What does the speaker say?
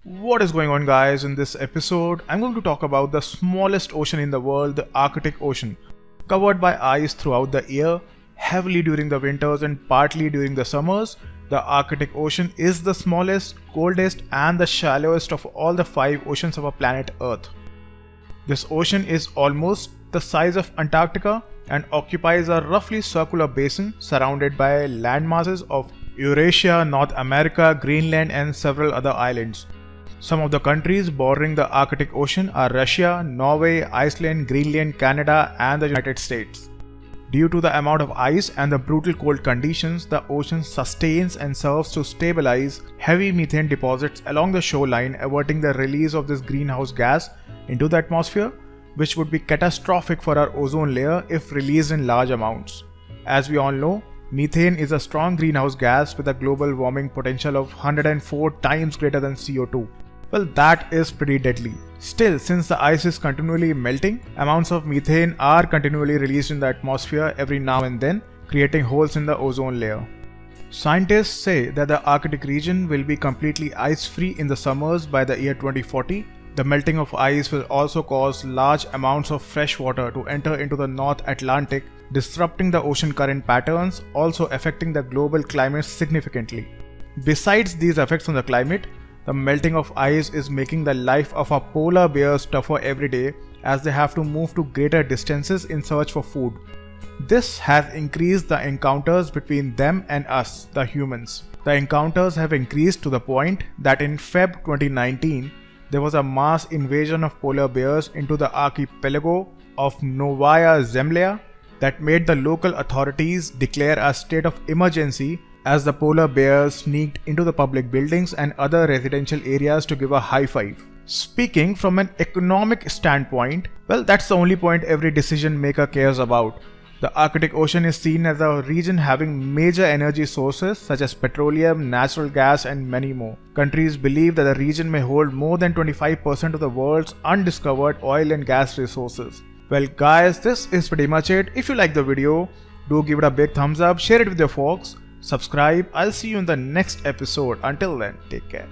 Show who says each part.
Speaker 1: What is going on, guys? In this episode, I'm going to talk about the smallest ocean in the world, the Arctic Ocean. Covered by ice throughout the year, heavily during the winters and partly during the summers, the Arctic Ocean is the smallest, coldest and the shallowest of all the 5 oceans of our planet Earth. This ocean is almost the size of Antarctica and occupies a roughly circular basin surrounded by landmasses of Eurasia, North America, Greenland and several other islands. Some of the countries bordering the Arctic Ocean are Russia, Norway, Iceland, Greenland, Canada and the United States. Due to the amount of ice and the brutal cold conditions, the ocean sustains and serves to stabilize heavy methane deposits along the shoreline, averting the release of this greenhouse gas into the atmosphere, which would be catastrophic for our ozone layer if released in large amounts. As we all know, methane is a strong greenhouse gas with a global warming potential of 104 times greater than CO2. Well, that is pretty deadly. Still, since the ice is continually melting, amounts of methane are continually released in the atmosphere every now and then, creating holes in the ozone layer. Scientists say that the Arctic region will be completely ice-free in the summers by the year 2040. The melting of ice will also cause large amounts of fresh water to enter into the North Atlantic, disrupting the ocean current patterns, also affecting the global climate significantly. Besides these effects on the climate, the melting of ice is making the life of our polar bears tougher every day as they have to move to greater distances in search for food. This has increased the encounters between them and us, the humans. The encounters have increased to the point that in Feb 2019, there was a mass invasion of polar bears into the archipelago of Novaya Zemlya that made the local authorities declare a state of emergency as the polar bears sneaked into the public buildings and other residential areas to give a high five. Speaking from an economic standpoint, well, that's the only point every decision maker cares about. The Arctic Ocean is seen as a region having major energy sources such as petroleum, natural gas and many more. Countries believe that the region may hold more than 25% of the world's undiscovered oil and gas resources. Well guys, this is pretty much it. If you like the video, do give it a big thumbs up, share it with your folks, subscribe. I'll see you in the next episode. Until then, take care.